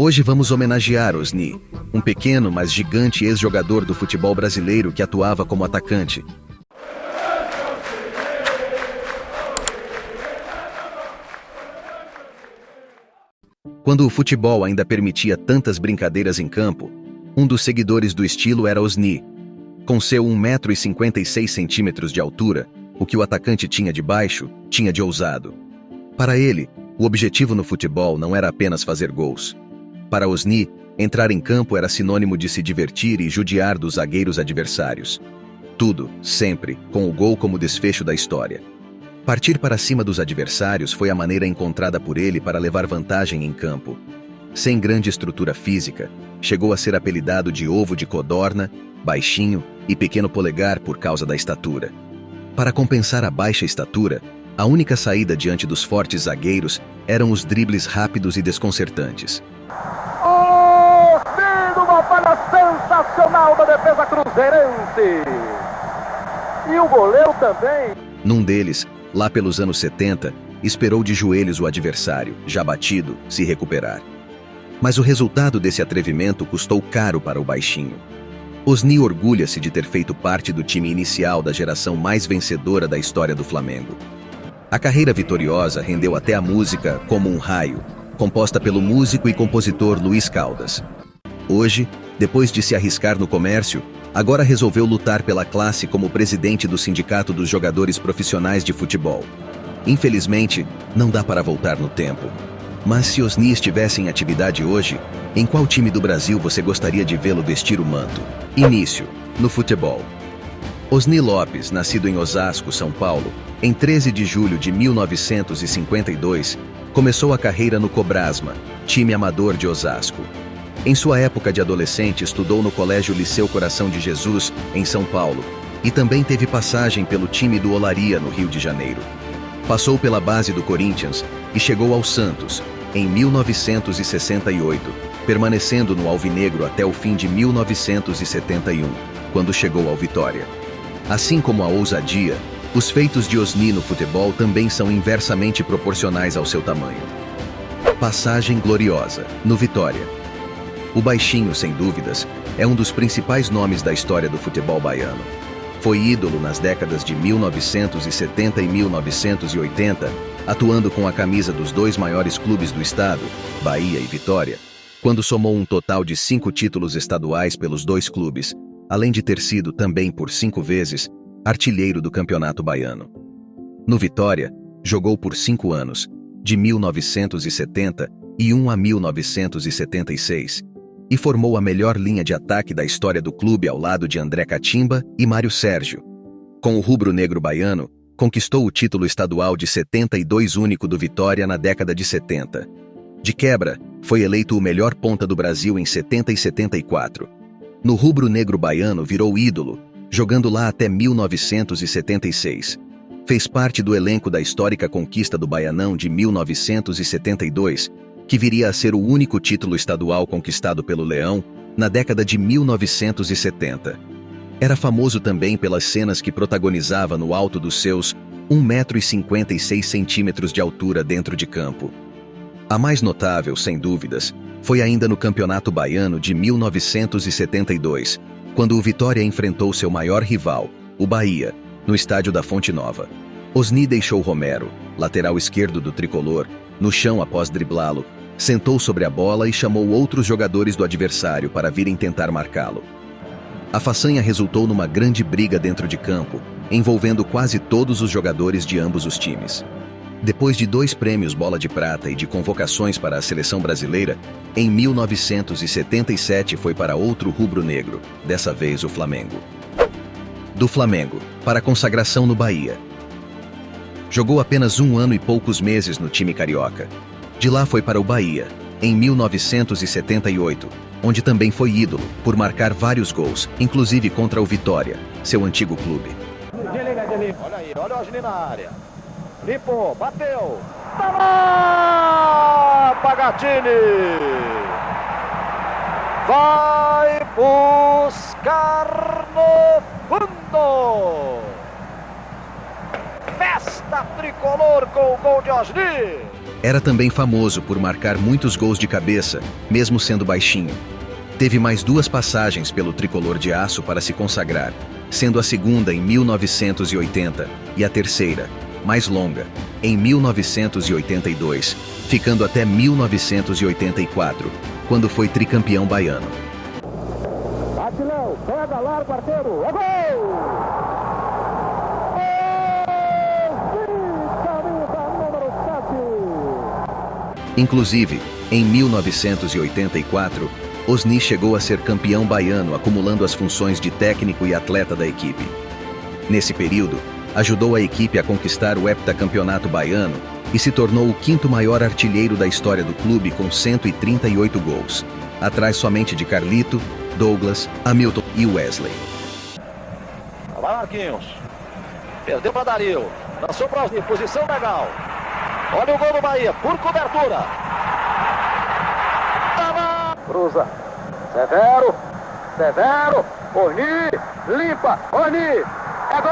Hoje vamos homenagear Osni, um pequeno, mas gigante ex-jogador do futebol brasileiro que atuava como atacante. Quando o futebol ainda permitia tantas brincadeiras em campo, um dos seguidores do estilo era Osni. Com seu 1,56 m de altura, o que o atacante tinha de baixo, tinha de ousado. Para ele, o objetivo no futebol não era apenas fazer gols. Para Osni, entrar em campo era sinônimo de se divertir e judiar dos zagueiros adversários. Tudo, sempre, com o gol como desfecho da história. Partir para cima dos adversários foi a maneira encontrada por ele para levar vantagem em campo. Sem grande estrutura física, chegou a ser apelidado de ovo de codorna, baixinho e pequeno polegar por causa da estatura. Para compensar a baixa estatura, a única saída diante dos fortes zagueiros eram os dribles rápidos e desconcertantes. Uma falha sensacional da defesa cruzeirense! E o goleiro também. Num deles, lá pelos anos 70, esperou de joelhos o adversário, já batido, se recuperar. Mas o resultado desse atrevimento custou caro para o baixinho. Osni orgulha-se de ter feito parte do time inicial da geração mais vencedora da história do Flamengo. A carreira vitoriosa rendeu até a música Como um Raio, composta pelo músico e compositor Luiz Caldas. Hoje, depois de se arriscar no comércio, agora resolveu lutar pela classe como presidente do Sindicato dos Jogadores Profissionais de Futebol. Infelizmente, não dá para voltar no tempo. Mas se Osni estivesse em atividade hoje, em qual time do Brasil você gostaria de vê-lo vestir o manto? Início, no futebol. Osni Lopes, nascido em Osasco, São Paulo, em 13 de julho de 1952, começou a carreira no Cobrasma, time amador de Osasco. Em sua época de adolescente, estudou no Colégio Liceu Coração de Jesus, em São Paulo, e também teve passagem pelo time do Olaria, no Rio de Janeiro. Passou pela base do Corinthians e chegou ao Santos, em 1968, permanecendo no Alvinegro até o fim de 1971, quando chegou ao Vitória. Assim como a ousadia, os feitos de Osni no futebol também são inversamente proporcionais ao seu tamanho. Passagem gloriosa, no Vitória. O baixinho, sem dúvidas, é um dos principais nomes da história do futebol baiano. Foi ídolo nas décadas de 1970 e 1980, atuando com a camisa dos dois maiores clubes do estado, Bahia e Vitória, quando somou um total de 5 títulos estaduais pelos dois clubes, além de ter sido também por 5 vezes artilheiro do Campeonato Baiano. No Vitória, jogou por 5 anos, de 1971 a 1976, e formou a melhor linha de ataque da história do clube ao lado de André Catimba e Mário Sérgio. Com o rubro-negro baiano, conquistou o título estadual de 72 único do Vitória na década de 70. De quebra, foi eleito o melhor ponta do Brasil em 70 e 74. No rubro-negro baiano virou ídolo, jogando lá até 1976. Fez parte do elenco da histórica conquista do Baianão de 1972, que viria a ser o único título estadual conquistado pelo Leão na década de 1970. Era famoso também pelas cenas que protagonizava no alto dos seus 1,56 m de altura dentro de campo. A mais notável, sem dúvidas, foi ainda no Campeonato Baiano de 1972, quando o Vitória enfrentou seu maior rival, o Bahia, no estádio da Fonte Nova. Osni deixou Romero, lateral esquerdo do tricolor, no chão após driblá-lo, sentou sobre a bola e chamou outros jogadores do adversário para virem tentar marcá-lo. A façanha resultou numa grande briga dentro de campo, envolvendo quase todos os jogadores de ambos os times. Depois de 2 prêmios Bola de Prata e de convocações para a seleção brasileira, em 1977 foi para outro rubro-negro, dessa vez o Flamengo. Do Flamengo, para a consagração no Bahia. Jogou apenas 1 ano e poucos meses no time carioca. De lá foi para o Bahia, em 1978, onde também foi ídolo, por marcar vários gols, inclusive contra o Vitória, seu antigo clube. Olha aí, olha o Osni na área. Limpou, bateu. Tá lá! Pagatini! Vai buscar no fundo! Festa tricolor com o gol de Osni! Era também famoso por marcar muitos gols de cabeça, mesmo sendo baixinho. Teve mais 2 passagens pelo tricolor de aço para se consagrar, sendo a segunda em 1980 e a terceira, mais longa, em 1982, ficando até 1984, quando foi tricampeão baiano. Atilão, pega, larga o arqueiro, é gol! Camisa número 7. Inclusive, em 1984, Osni chegou a ser campeão baiano, acumulando as funções de técnico e atleta da equipe. Nesse período, ajudou a equipe a conquistar o heptacampeonato baiano e se tornou o 5º maior artilheiro da história do clube com 138 gols, atrás somente de Carlito, Douglas, Hamilton e Wesley. Vai Marquinhos, perdeu para Dario, lançou para Osni, posição legal. Olha o gol do Bahia, por cobertura. Cruza, Severo, Osni, limpa, Osni, é gol!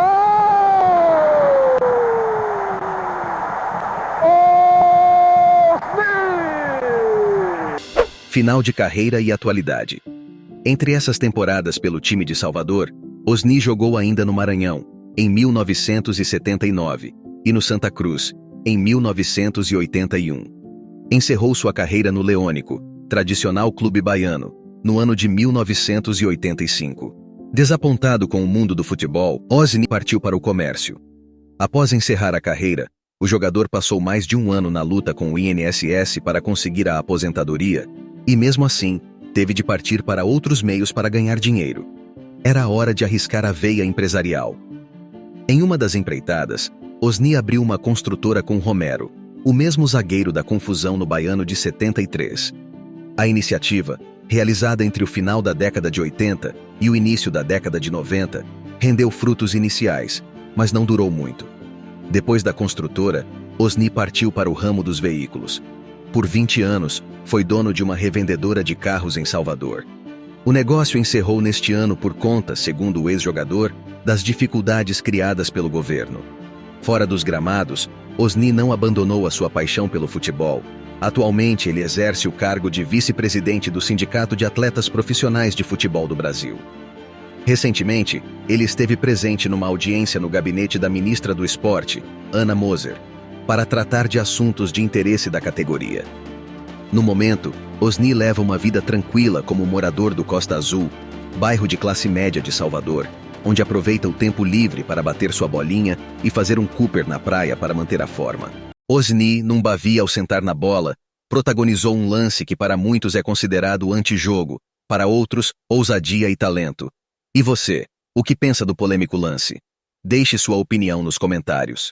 Osni! Final de carreira e atualidade. Entre essas temporadas pelo time de Salvador, Osni jogou ainda no Maranhão, em 1979, e no Santa Cruz, em 1981. Encerrou sua carreira no Leônico, tradicional clube baiano, no ano de 1985. Desapontado com o mundo do futebol, Osni partiu para o comércio. Após encerrar a carreira, o jogador passou mais de 1 ano na luta com o INSS para conseguir a aposentadoria, e mesmo assim, teve de partir para outros meios para ganhar dinheiro. Era a hora de arriscar a veia empresarial. Em uma das empreitadas, Osni abriu uma construtora com Romero, o mesmo zagueiro da confusão no Baiano de 73. A iniciativa, realizada entre o final da década de 80 e o início da década de 90, rendeu frutos iniciais, mas não durou muito. Depois da construtora, Osni partiu para o ramo dos veículos. Por 20 anos, foi dono de uma revendedora de carros em Salvador. O negócio encerrou neste ano por conta, segundo o ex-jogador, das dificuldades criadas pelo governo. Fora dos gramados, Osni não abandonou a sua paixão pelo futebol. Atualmente, ele exerce o cargo de vice-presidente do Sindicato de Atletas Profissionais de Futebol do Brasil. Recentemente, ele esteve presente numa audiência no gabinete da ministra do Esporte, Ana Moser, para tratar de assuntos de interesse da categoria. No momento, Osni leva uma vida tranquila como morador do Costa Azul, bairro de classe média de Salvador, onde aproveita o tempo livre para bater sua bolinha e fazer um Cooper na praia para manter a forma. Osni, num bavi ao sentar na bola, protagonizou um lance que para muitos é considerado antijogo, para outros, ousadia e talento. E você, o que pensa do polêmico lance? Deixe sua opinião nos comentários.